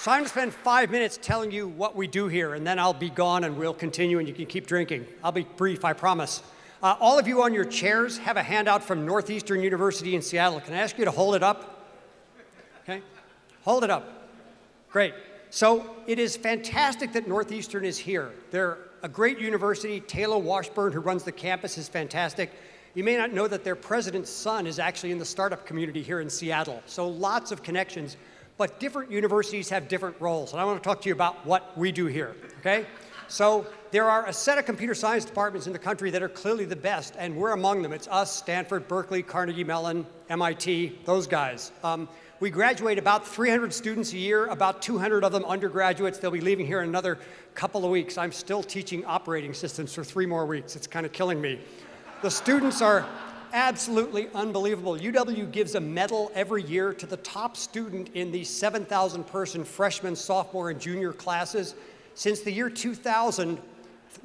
So I'm going to spend 5 minutes telling you what we do here, and then I'll be gone and we'll continue and you can keep drinking. I'll be brief, I promise. All of you on your chairs have a handout from Northeastern University in Seattle. Can I ask you to hold it up? Okay, hold it up. Great. So it is fantastic that Northeastern is here. They're a great university. Taylor Washburn, who runs the campus, is fantastic. You may not know that their president's son is actually in the startup community here in Seattle. So lots of connections. But different universities have different roles, and I want to talk to you about what we do here, okay? So there are a set of computer science departments in the country that are clearly the best, and we're among them. It's us, Stanford, Berkeley, Carnegie Mellon, MIT, those guys. We graduate about 300 students a year, about 200 of them undergraduates. They'll be leaving here in another couple of weeks. I'm still teaching operating systems for 3 more weeks. It's kind of killing me. The students are absolutely unbelievable. UW gives a medal every year to the top student in the 7,000-person freshman, sophomore, and junior classes. Since the year 2000,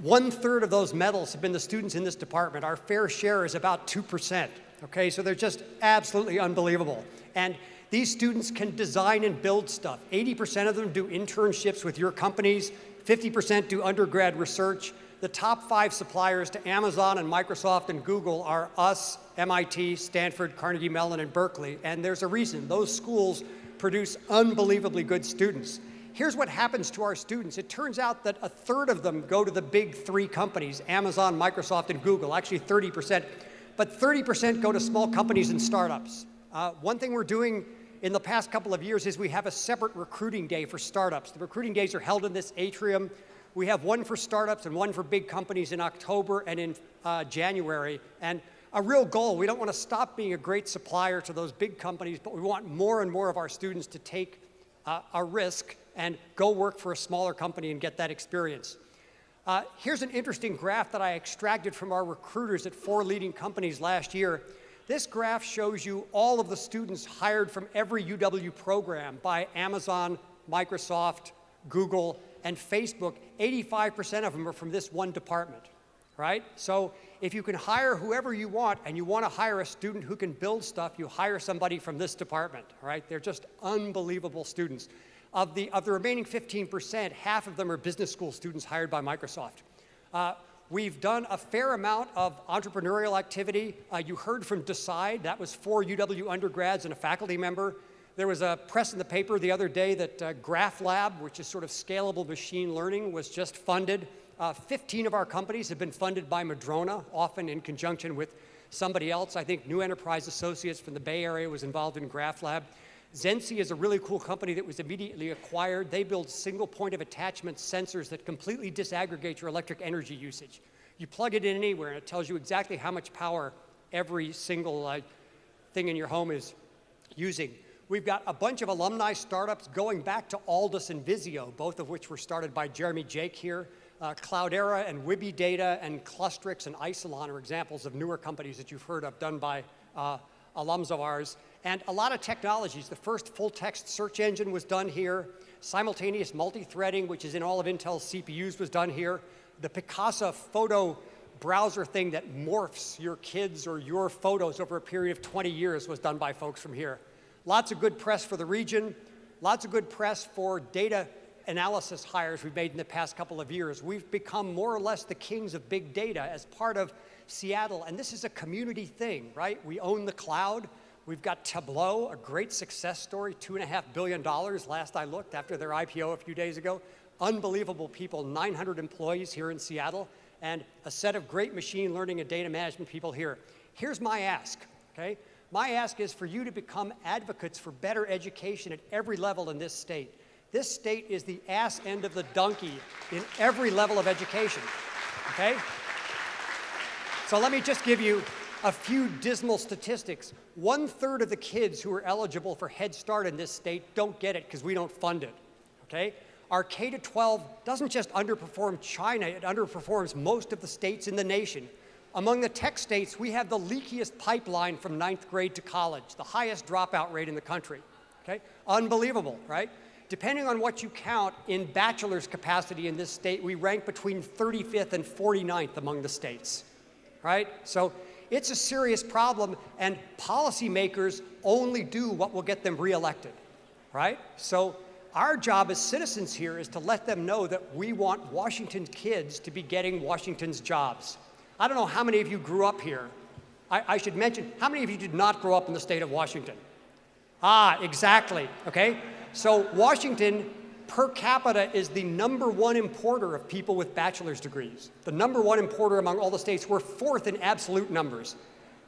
1/3 of those medals have been the students in this department. Our fair share is about 2%, okay? So they're just absolutely unbelievable. And these students can design and build stuff. 80% of them do internships with your companies, 50% do undergrad research. The top 5 suppliers to Amazon and Microsoft and Google are us, MIT, Stanford, Carnegie Mellon, and Berkeley. And there's a reason. Those schools produce unbelievably good students. Here's what happens to our students. It turns out that 1/3 of them go to the big 3 companies, Amazon, Microsoft, and Google, actually 30%. But 30% go to small companies and startups. One thing we're doing in the past couple of years is we have a separate recruiting day for startups. The recruiting days are held in this atrium. We have one for startups and one for big companies in October and in January. And a real goal, we don't want to stop being a great supplier to those big companies, but we want more and more of our students to take a risk and go work for a smaller company and get that experience. Here's an interesting graph that I extracted from our recruiters at 4 leading companies last year. This graph shows you all of the students hired from every UW program by Amazon, Microsoft, Google, and Facebook. 85% of them are from this one department, right? So if you can hire whoever you want and you want to hire a student who can build stuff, you hire somebody from this department, right? They're just unbelievable students. Of the remaining 15%, half of them are business school students hired by Microsoft. We've done a fair amount of entrepreneurial activity. You heard from Decide. That was 4 UW undergrads and a faculty member. There was a press in the paper the other day that Graph Lab, which is sort of scalable machine learning, was just funded. 15 of our companies have been funded by Madrona, often in conjunction with somebody else. I think New Enterprise Associates from the Bay Area was involved in Graph Lab. Zensi is a really cool company that was immediately acquired. They build single point of attachment sensors that completely disaggregate your electric energy usage. You plug it in anywhere and it tells you exactly how much power every single thing in your home is using. We've got a bunch of alumni startups going back to Aldus and Visio, both of which were started by Jeremy Jake here. Cloudera and Wibby Data and Clustrix and Isilon are examples of newer companies that you've heard of done by alums of ours. And a lot of technologies. The first full-text search engine was done here. Simultaneous multi-threading, which is in all of Intel's CPUs, was done here. The Picasa photo browser thing that morphs your kids or your photos over a period of 20 years was done by folks from here. Lots of good press for the region. Lots of good press for data analysis hires we've made in the past couple of years. We've become more or less the kings of big data as part of Seattle. And this is a community thing, right? We own the cloud. We've got Tableau, a great success story, $2.5 billion last I looked after their IPO a few days ago. Unbelievable people, 900 employees here in Seattle, and a set of great machine learning and data management people here. Here's my ask, okay? My ask is for you to become advocates for better education at every level in this state. This state is the ass end of the donkey in every level of education, okay? So let me just give you a few dismal statistics. 1/3 of the kids who are eligible for Head Start in this state don't get it because we don't fund it, okay? Our K-12 doesn't just underperform China, it underperforms most of the states in the nation. Among the tech states, we have the leakiest pipeline from 9th grade to college, the highest dropout rate in the country, okay? Unbelievable, right? Depending on what you count in bachelor's capacity in this state, we rank between 35th and 49th among the states, right? So it's a serious problem, and policymakers only do what will get them reelected, right? So our job as citizens here is to let them know that we want Washington's kids to be getting Washington's jobs. I don't know how many of you grew up here. I should mention, how many of you did not grow up in the state of Washington? Ah, exactly, okay? So Washington, per capita, is the #1 importer of people with bachelor's degrees. The #1 importer among all the states. We're 4th in absolute numbers.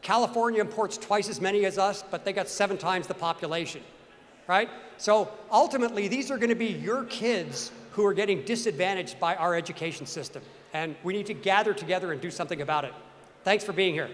California imports twice as many as us, but they got 7 times the population, right? So ultimately, these are going to be your kids who are getting disadvantaged by our education system. And we need to gather together and do something about it. Thanks for being here.